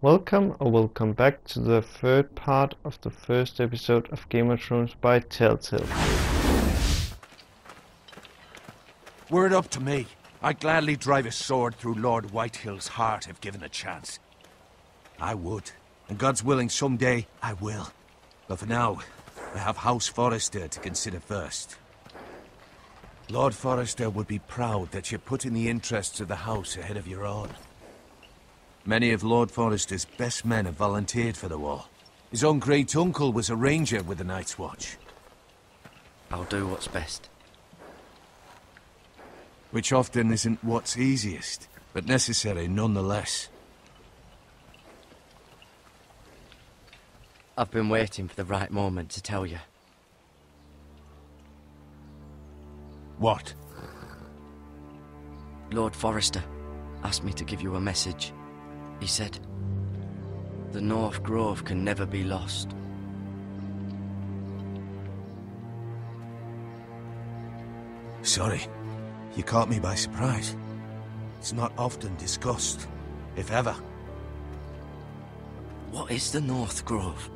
Welcome back to the third part of the first episode of Game of Thrones by Telltale. Were it up to me, I'd gladly drive a sword through Lord Whitehill's heart if given a chance. I would, and God's willing someday I will. But for now, I have House Forrester to consider first. Lord Forrester would be proud that you're putting the interests of the house ahead of your own. Many of Lord Forrester's best men have volunteered for the war. His own great-uncle was a ranger with the Night's Watch. I'll do what's best. Which often isn't what's easiest, but necessary nonetheless. I've been waiting for the right moment to tell you. What? Lord Forrester asked me to give you a message. He said, the North Grove can never be lost. Sorry, you caught me by surprise. It's not often discussed, if ever. What is the North Grove?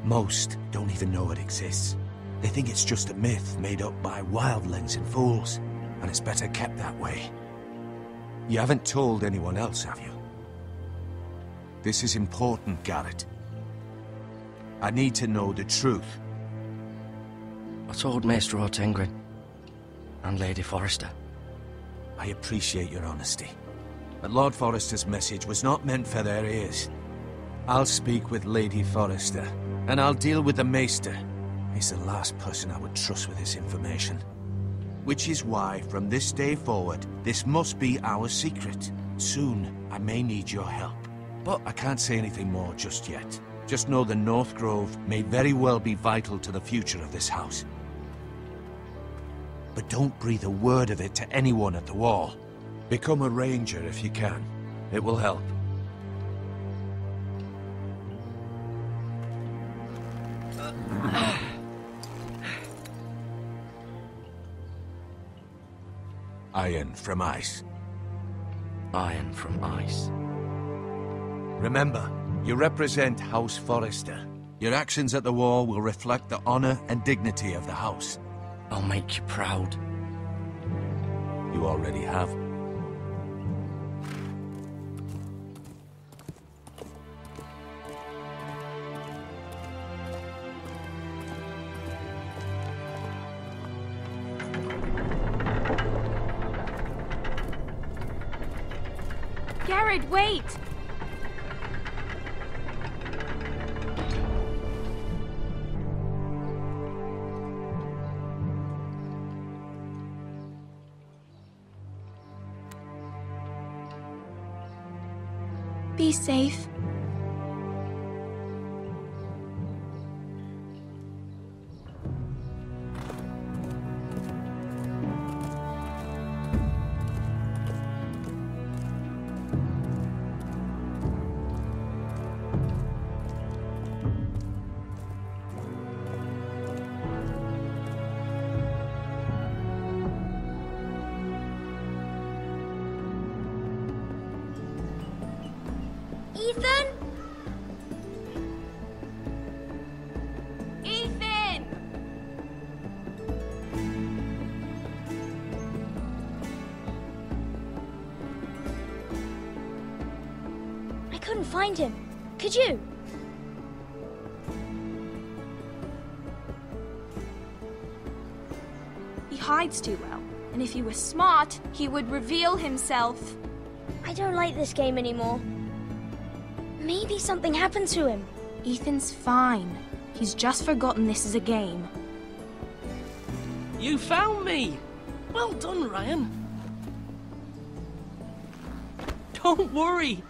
Most don't even know it exists. They think it's just a myth made up by wildlings and fools, and it's better kept that way. You haven't told anyone else, have you? This is important, Garrett. I need to know the truth. I told Maester Ortengrin and Lady Forrester. I appreciate your honesty, but Lord Forrester's message was not meant for their ears. I'll speak with Lady Forrester, and I'll deal with the Maester. He's the last person I would trust with this information. Which is why, from this day forward, this must be our secret. Soon, I may need your help. But I can't say anything more just yet. Just know the North Grove may very well be vital to the future of this house. But don't breathe a word of it to anyone at the Wall. Become a ranger if you can. It will help. Iron from ice. Iron from ice. Remember, you represent House Forrester. Your actions at the war will reflect the honor and dignity of the house. I'll make you proud. You already have. Garrett, wait! Be safe. Ethan? Ethan! I couldn't find him. Could you? He hides too well, and if he were smart, he would reveal himself. I don't like this game anymore. Maybe something happened to him. Ethan's fine. He's just forgotten this is a game. You found me! Well done, Ryan. Don't worry.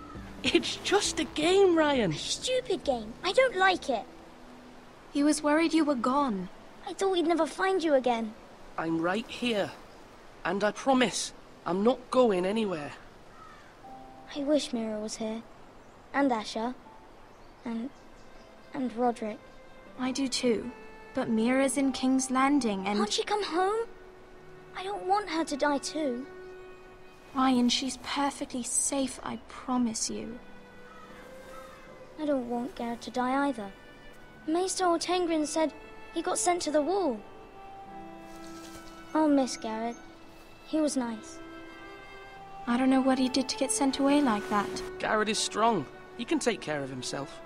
It's just a game, Ryan. A stupid game. I don't like it. He was worried you were gone. I thought we'd never find you again. I'm right here. And I promise, I'm not going anywhere. I wish Mira was here. And Asher. And Roderick. I do too. But Mira's in King's Landing and... Can't she come home? I don't want her to die too. Ryan, she's perfectly safe, I promise you. I don't want Garrett to die either. Maester Ortengrin said he got sent to the wall. I'll miss Garrett. He was nice. I don't know what he did to get sent away like that. Garrett is strong. He can take care of himself.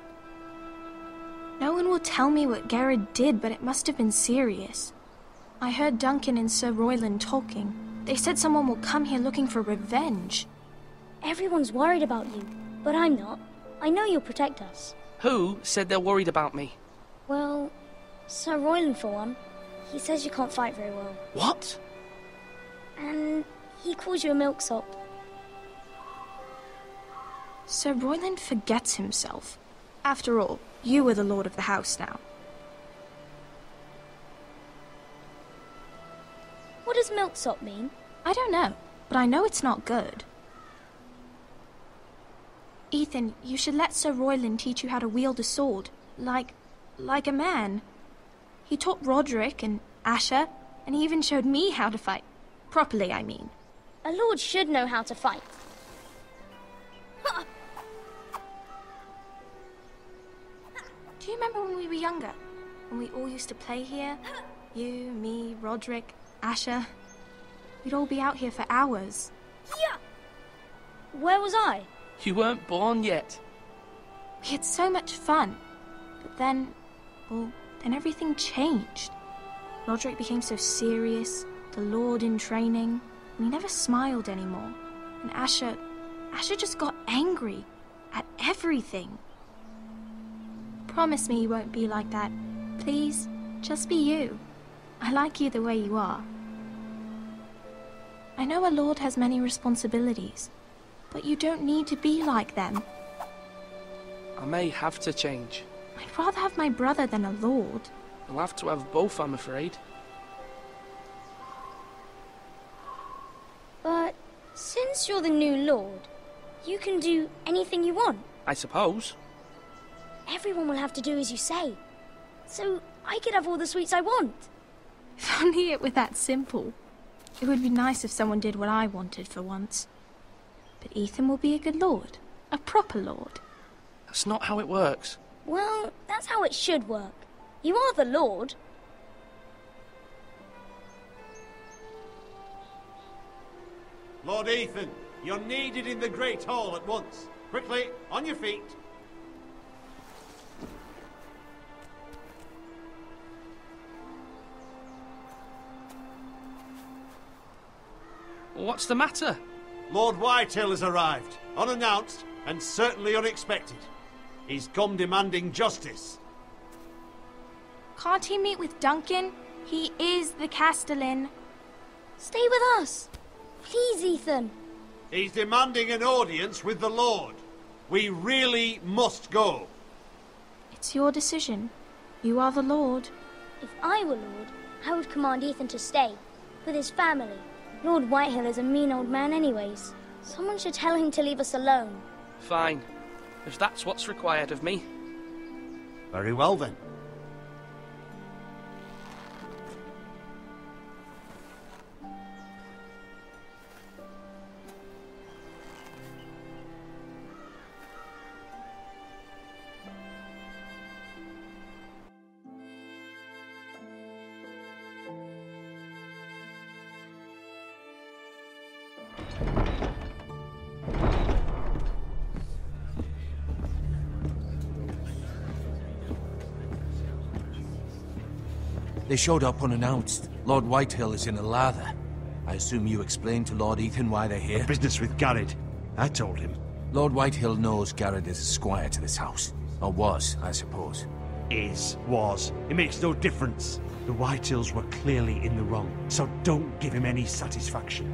No one will tell me what Garrett did, but it must have been serious. I heard Duncan and Sir Royland talking. They said someone will come here looking for revenge. Everyone's worried about you, but I'm not. I know you'll protect us. Who said they're worried about me? Well, Sir Royland for one. He says you can't fight very well. What? And he calls you a milksop. Sir Royland forgets himself. After all, you are the lord of the house now. What does milksop mean? I don't know, but I know it's not good. Ethan, you should let Sir Royland teach you how to wield a sword, like a man. He taught Roderick and Asher, and he even showed me how to fight. Properly, I mean. A lord should know how to fight. Do you remember when we were younger? When we all used to play here? You, me, Roderick, Asher. We'd all be out here for hours. Yeah. Where was I? You weren't born yet. We had so much fun. But then everything changed. Roderick became so serious, the lord in training, and he never smiled anymore. And Asher just got angry at everything. Promise me you won't be like that. Please, just be you. I like you the way you are. I know a lord has many responsibilities, but you don't need to be like them. I may have to change. I'd rather have my brother than a lord. I'll have to have both, I'm afraid. But since you're the new lord, you can do anything you want. I suppose. Everyone will have to do as you say. So I could have all the sweets I want. If only it were that simple. It would be nice if someone did what I wanted for once. But Ethan will be a good lord. A proper lord. That's not how it works. Well, that's how it should work. You are the lord. Lord Ethan, you're needed in the Great Hall at once. Quickly, on your feet. What's the matter? Lord Whitehill has arrived, unannounced and certainly unexpected. He's come demanding justice. Can't he meet with Duncan? He is the Castellan. Stay with us. Please, Ethan. He's demanding an audience with the Lord. We really must go. It's your decision. You are the lord. If I were lord, I would command Ethan to stay, with his family. Lord Whitehill is a mean old man anyways. Someone should tell him to leave us alone. Fine. If that's what's required of me. Very well then. They showed up unannounced. Lord Whitehill is in a lather. I assume you explained to Lord Ethan why they're here? Business with Garrett. I told him. Lord Whitehill knows Garrett is a squire to this house. Or was, I suppose. Was. It makes no difference. The Whitehills were clearly in the wrong, so don't give him any satisfaction.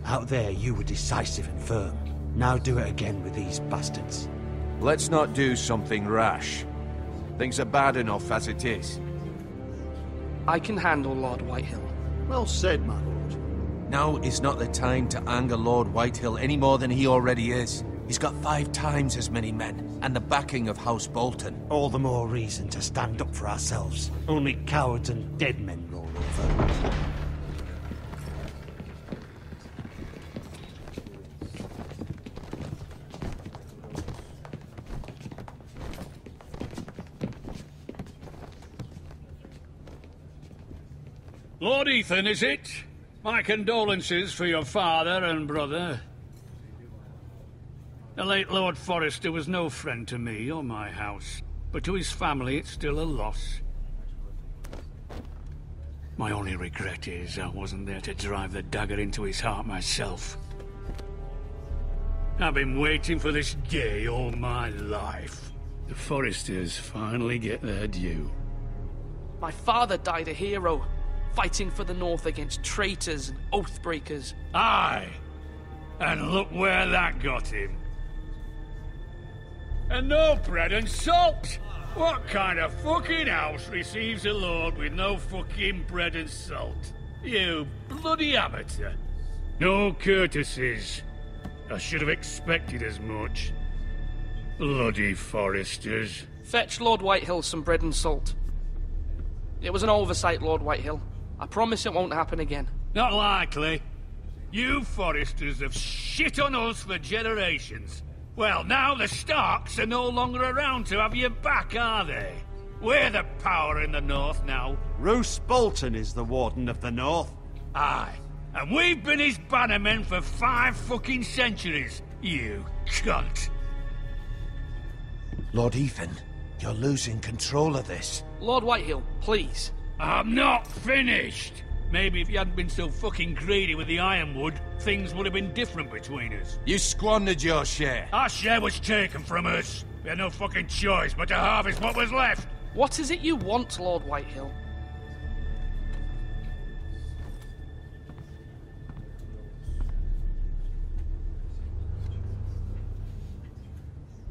Out there, you were decisive and firm. Now do it again with these bastards. Let's not do something rash. Things are bad enough as it is. I can handle Lord Whitehill. Well said, my lord. Now is not the time to anger Lord Whitehill any more than he already is. He's got 5 times as many men, and the backing of House Bolton. All the more reason to stand up for ourselves. Only cowards and dead men roll over. Lord Ethan, is it? My condolences for your father and brother. The late Lord Forrester was no friend to me or my house, but to his family it's still a loss. My only regret is I wasn't there to drive the dagger into his heart myself. I've been waiting for this day all my life. The Forresters finally get their due. My father died a hero, fighting for the North against traitors and oathbreakers. Aye, and look where that got him. And no bread and salt! What kind of fucking house receives a lord with no fucking bread and salt? You bloody amateur. No courtesies. I should have expected as much. Bloody Forresters. Fetch Lord Whitehill some bread and salt. It was an oversight, Lord Whitehill. I promise it won't happen again. Not likely. You Forresters have shit on us for generations. Well, now the Starks are no longer around to have your back, are they? We're the power in the North now. Roose Bolton is the Warden of the North. Aye. And we've been his bannermen for 5 fucking centuries. You cunt. Lord Ethan, you're losing control of this. Lord Whitehill, please. I'm not finished. Maybe if you hadn't been so fucking greedy with the ironwood, things would have been different between us. You squandered your share. Our share was taken from us. We had no fucking choice but to harvest what was left. What is it you want, Lord Whitehill?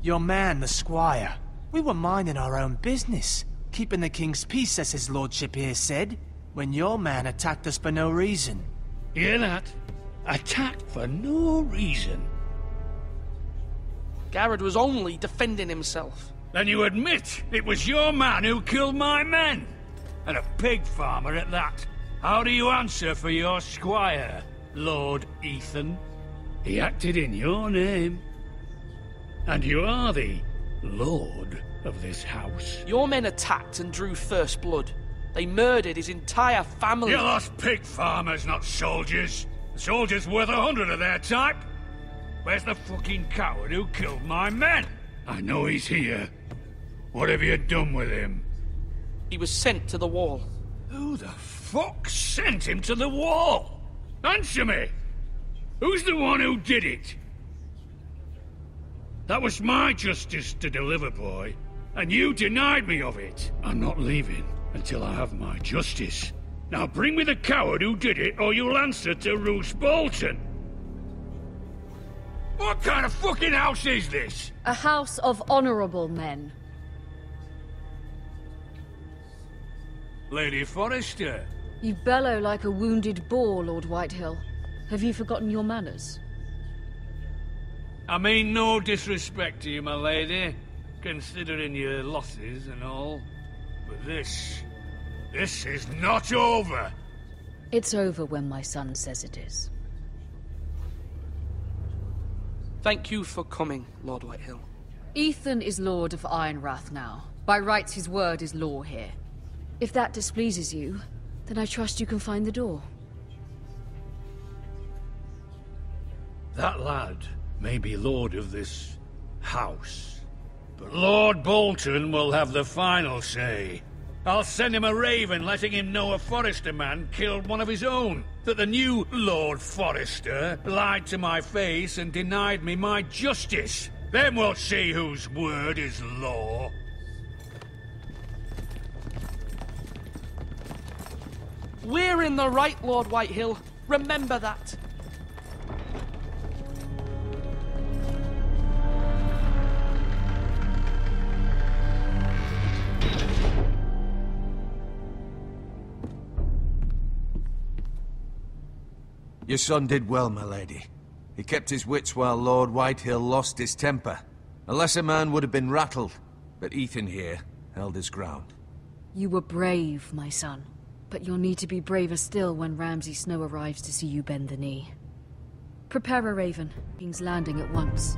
Your man, the squire. We were minding our own business, keeping the king's peace, as his lordship here said, when your man attacked us for no reason. Hear that? Attacked for no reason. Garrett was only defending himself. Then you admit it was your man who killed my men? And a pig farmer at that. How do you answer for your squire, Lord Ethan? He acted in your name. And you are the lord of this house. Your men attacked and drew first blood. They murdered his entire family. You lost pig farmers, not soldiers. The soldiers worth 100 of their type. Where's the fucking coward who killed my men? I know he's here. What have you done with him? He was sent to the wall. Who the fuck sent him to the wall? Answer me! Who's the one who did it? That was my justice to deliver, boy. And you denied me of it. I'm not leaving until I have my justice. Now bring me the coward who did it, or you'll answer to Roose Bolton. What kind of fucking house is this? A house of honorable men. Lady Forrester. You bellow like a wounded boar, Lord Whitehill. Have you forgotten your manners? I mean no disrespect to you, my lady, considering your losses and all. But this is not over. It's over when my son says it is. Thank you for coming, Lord Whitehill. Ethan is Lord of Ironrath now. By rights, his word is law here. If that displeases you, then I trust you can find the door. That lad may be lord of this house, but Lord Bolton will have the final say. I'll send him a raven letting him know a Forrester man killed one of his own, that the new Lord Forrester lied to my face and denied me my justice. Then we'll see whose word is law. We're in the right, Lord Whitehill. Remember that. Your son did well, my lady. He kept his wits while Lord Whitehill lost his temper. A lesser man would have been rattled, but Ethan here held his ground. You were brave, my son. But you'll need to be braver still when Ramsay Snow arrives to see you bend the knee. Prepare a raven. King's Landing at once.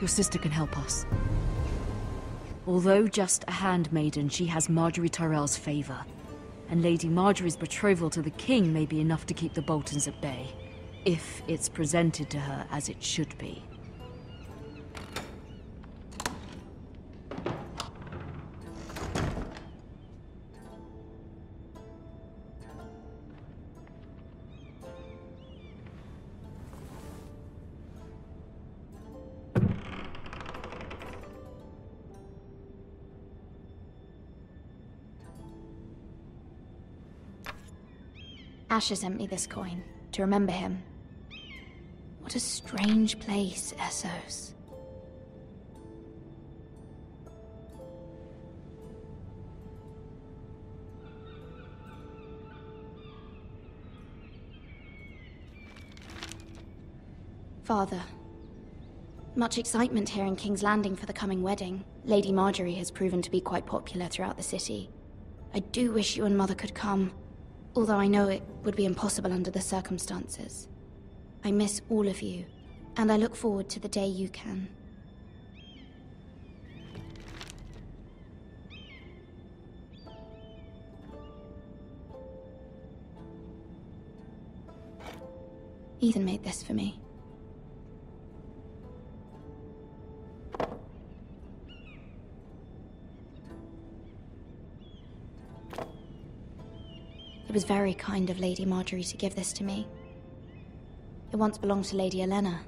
Your sister can help us. Although just a handmaiden, she has Marjorie Tyrell's favor. And Lady Marjorie's betrothal to the king may be enough to keep the Boltons at bay, if it's presented to her as it should be. Asher sent me this coin, to remember him. What a strange place, Essos. Father, much excitement here in King's Landing for the coming wedding. Lady Marjorie has proven to be quite popular throughout the city. I do wish you and Mother could come. Although I know it would be impossible under the circumstances. I miss all of you, and I look forward to the day you can. Ethan made this for me. It was very kind of Lady Marjorie to give this to me. It once belonged to Lady Elena.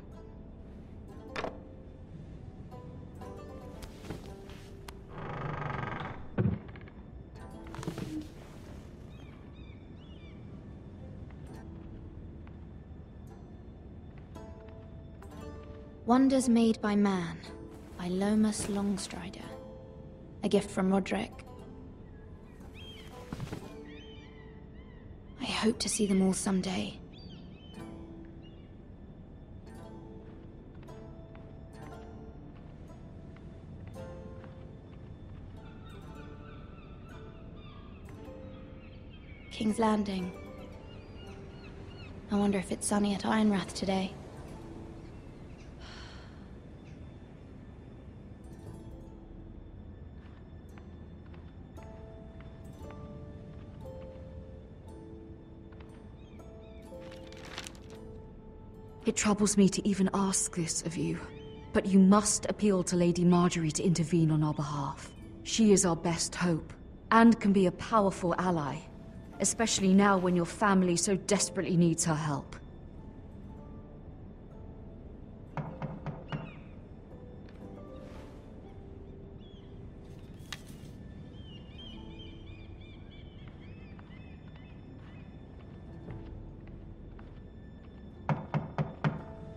Wonders Made by Man, by Lomas Longstrider. A gift from Roderick. I hope to see them all someday. King's Landing. I wonder if it's sunny at Ironrath today. It troubles me to even ask this of you, but you must appeal to Lady Marjorie to intervene on our behalf. She is our best hope, and can be a powerful ally, especially now when your family so desperately needs her help.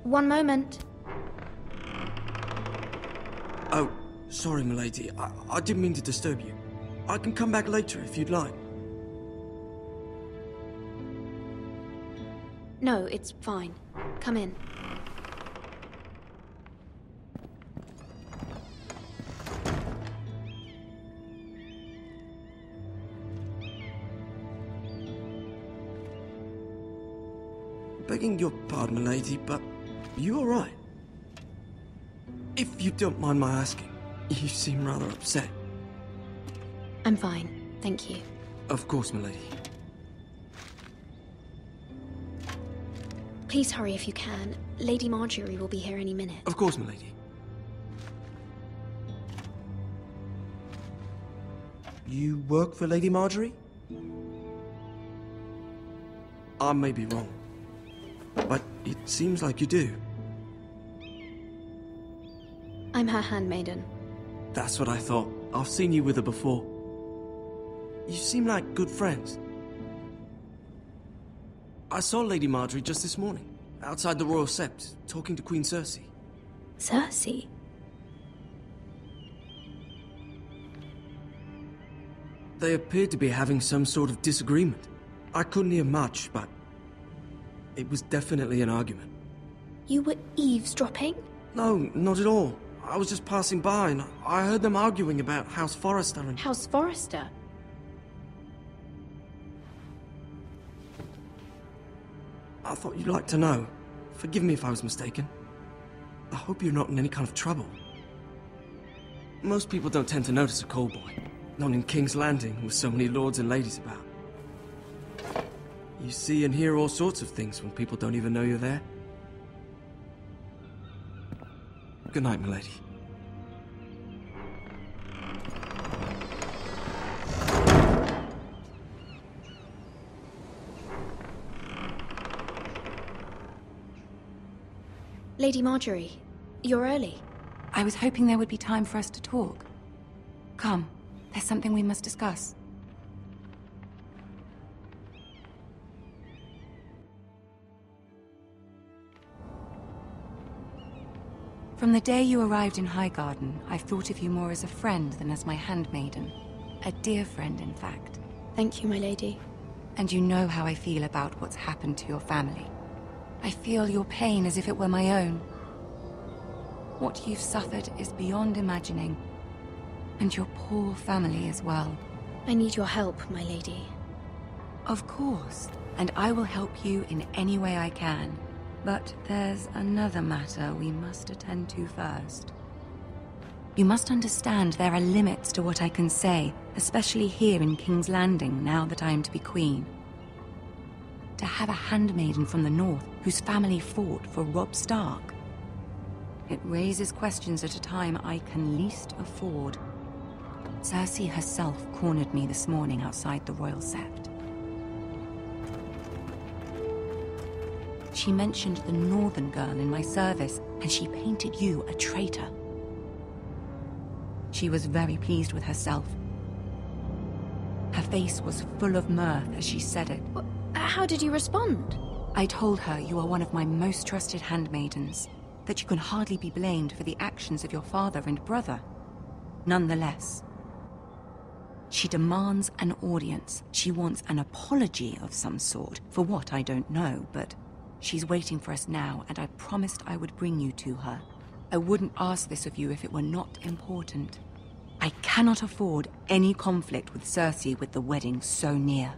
One moment. Oh, sorry, milady. I didn't mean to disturb you. I can come back later if you'd like. No, it's fine. Come in. Begging your pardon, milady, but you all right? If you don't mind my asking, you seem rather upset. I'm fine, thank you. Of course, milady. Please hurry if you can. Lady Marjorie will be here any minute. Of course, milady. You work for Lady Marjorie? I may be wrong, but it seems like you do. I'm her handmaiden. That's what I thought. I've seen you with her before. You seem like good friends. I saw Lady Marjorie just this morning, outside the Royal Sept, talking to Queen Cersei. Cersei? They appeared to be having some sort of disagreement. I couldn't hear much, but it was definitely an argument. You were eavesdropping? No, not at all. I was just passing by and I heard them arguing about House Forrester and... House Forrester? I thought you'd like to know. Forgive me if I was mistaken. I hope you're not in any kind of trouble. Most people don't tend to notice a cold boy. Not in King's Landing, with so many lords and ladies about. You see and hear all sorts of things when people don't even know you're there. Good night, milady. Lady Marjorie, you're early. I was hoping there would be time for us to talk. Come, there's something we must discuss. From the day you arrived in Highgarden, I've thought of you more as a friend than as my handmaiden. A dear friend, in fact. Thank you, my lady. And you know how I feel about what's happened to your family. I feel your pain as if it were my own. What you've suffered is beyond imagining. And your poor family as well. I need your help, my lady. Of course, and I will help you in any way I can. But there's another matter we must attend to first. You must understand there are limits to what I can say, especially here in King's Landing, now that I am to be queen. To have a handmaiden from the north whose family fought for Robb Stark. It raises questions at a time I can least afford. Cersei herself cornered me this morning outside the Royal Sept. She mentioned the northern girl in my service, and she painted you a traitor. She was very pleased with herself. Her face was full of mirth as she said it. How did you respond? I told her you are one of my most trusted handmaidens, that you can hardly be blamed for the actions of your father and brother. Nonetheless, she demands an audience. She wants an apology of some sort, for what I don't know, but she's waiting for us now, and I promised I would bring you to her. I wouldn't ask this of you if it were not important. I cannot afford any conflict with Cersei with the wedding so near.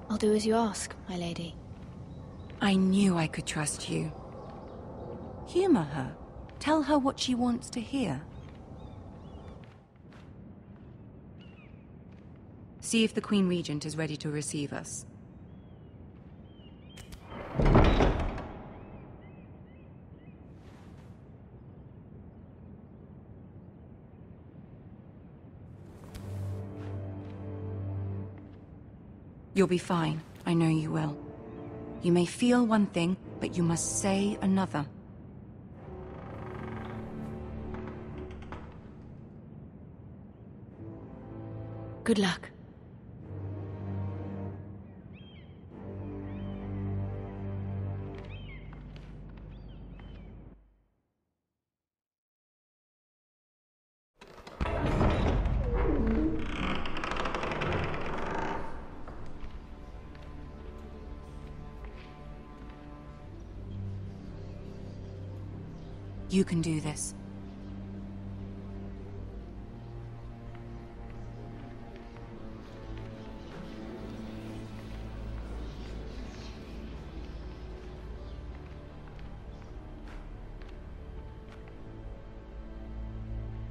I'll do as you ask, my lady. I knew I could trust you. Humor her. Tell her what she wants to hear. See if the Queen Regent is ready to receive us. You'll be fine. I know you will. You may feel one thing, but you must say another. Good luck. You can do this.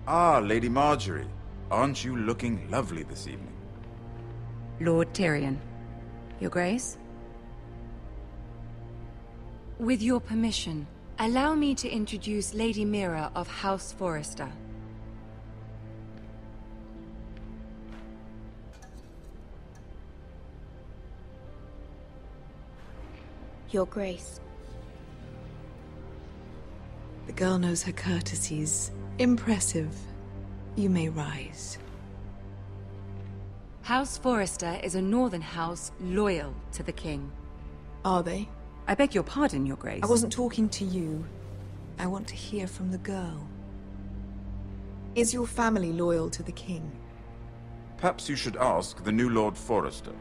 Ah, Lady Marjorie. Aren't you looking lovely this evening? Lord Tyrion. Your Grace? With your permission, allow me to introduce Lady Mira of House Forrester. Your Grace. The girl knows her courtesies. Impressive. You may rise. House Forrester is a northern house loyal to the king. Are they? I beg your pardon, Your Grace. I wasn't talking to you. I want to hear from the girl. Is your family loyal to the king? Perhaps you should ask the new Lord Forrester.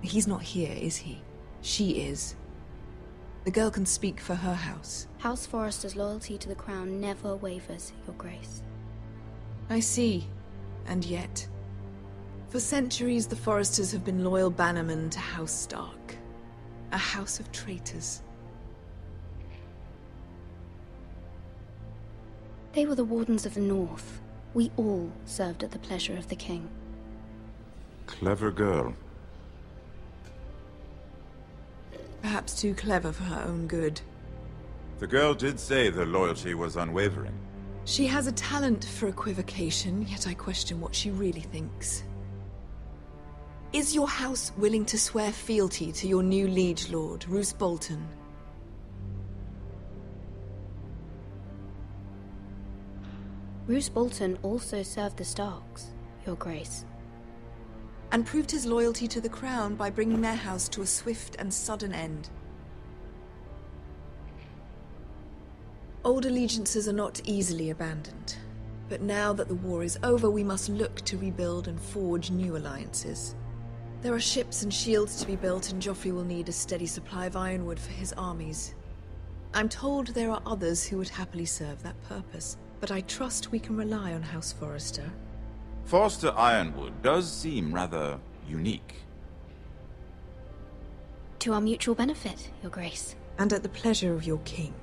He's not here, is he? She is. The girl can speak for her house. House Forrester's loyalty to the crown never wavers, Your Grace. I see. And yet, for centuries the Forresters have been loyal bannermen to House Stark. A house of traitors. They were the Wardens of the North. We all served at the pleasure of the king. Clever girl. Perhaps too clever for her own good. The girl did say their loyalty was unwavering. She has a talent for equivocation, yet I question what she really thinks. Is your house willing to swear fealty to your new liege lord, Roose Bolton? Roose Bolton also served the Starks, Your Grace. And proved his loyalty to the crown by bringing their house to a swift and sudden end. Old allegiances are not easily abandoned, but now that the war is over, we must look to rebuild and forge new alliances. There are ships and shields to be built, and Joffrey will need a steady supply of ironwood for his armies. I'm told there are others who would happily serve that purpose, but I trust we can rely on House Forrester. Forster Ironwood does seem rather unique. To our mutual benefit, Your Grace. And at the pleasure of your king.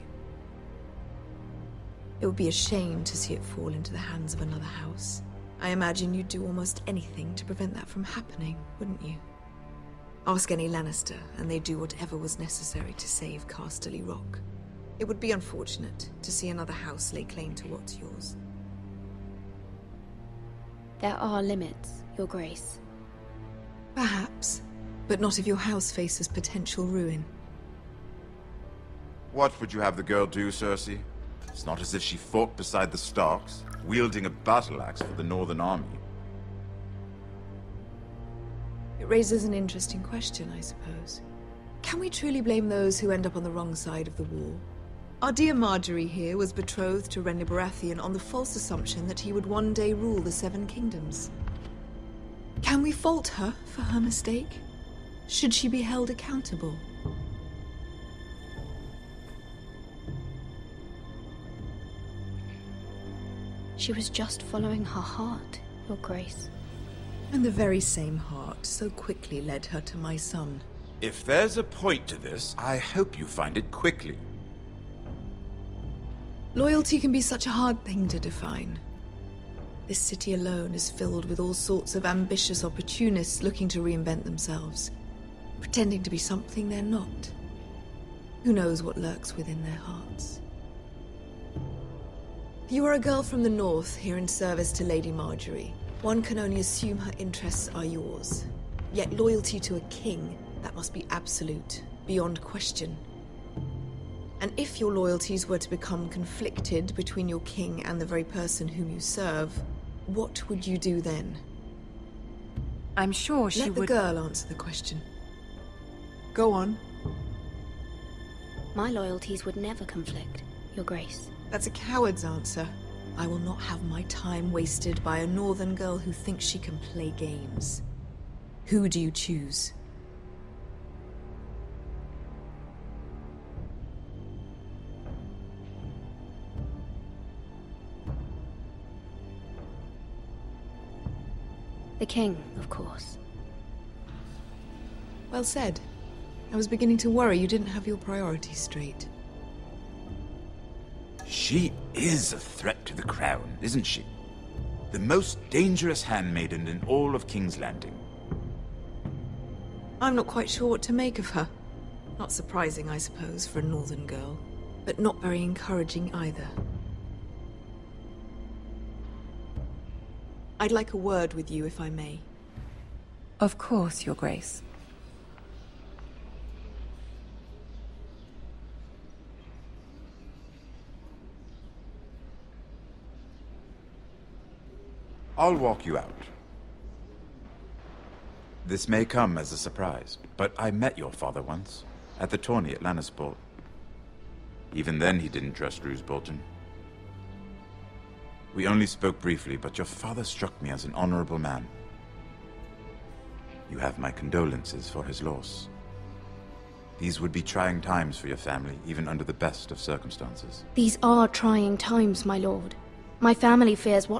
It would be a shame to see it fall into the hands of another house. I imagine you'd do almost anything to prevent that from happening, wouldn't you? Ask any Lannister, and they'd do whatever was necessary to save Casterly Rock. It would be unfortunate to see another house lay claim to what's yours. There are limits, Your Grace. Perhaps, but not if your house faces potential ruin. What would you have the girl do, Cersei? It's not as if she fought beside the Starks, wielding a battle axe for the Northern Army. It raises an interesting question, I suppose. Can we truly blame those who end up on the wrong side of the war? Our dear Marjorie here was betrothed to Renly Baratheon on the false assumption that he would one day rule the Seven Kingdoms. Can we fault her for her mistake? Should she be held accountable? She was just following her heart, Your Grace. And the very same heart so quickly led her to my son. If there's a point to this, I hope you find it quickly. Loyalty can be such a hard thing to define. This city alone is filled with all sorts of ambitious opportunists looking to reinvent themselves, pretending to be something they're not. Who knows what lurks within their hearts? You are a girl from the north, here in service to Lady Marjorie. One can only assume her interests are yours. Yet loyalty to a king, that must be absolute, beyond question. And if your loyalties were to become conflicted between your king and the very person whom you serve, what would you do then? I'm sure she would... Let the girl answer the question. Go on. My loyalties would never conflict, Your Grace. That's a coward's answer. I will not have my time wasted by a northern girl who thinks she can play games. Who do you choose? The king, of course. Well said. I was beginning to worry you didn't have your priorities straight. She is a threat to the crown, isn't she? The most dangerous handmaiden in all of King's Landing. I'm not quite sure what to make of her. Not surprising, I suppose, for a northern girl, but not very encouraging either. I'd like a word with you, if I may. Of course, Your Grace. I'll walk you out. This may come as a surprise, but I met your father once, at the tourney at Lannisport. Even then he didn't trust Roose Bolton. We only spoke briefly, but your father struck me as an honorable man. You have my condolences for his loss. These would be trying times for your family, even under the best of circumstances. These are trying times, my lord. My family fears what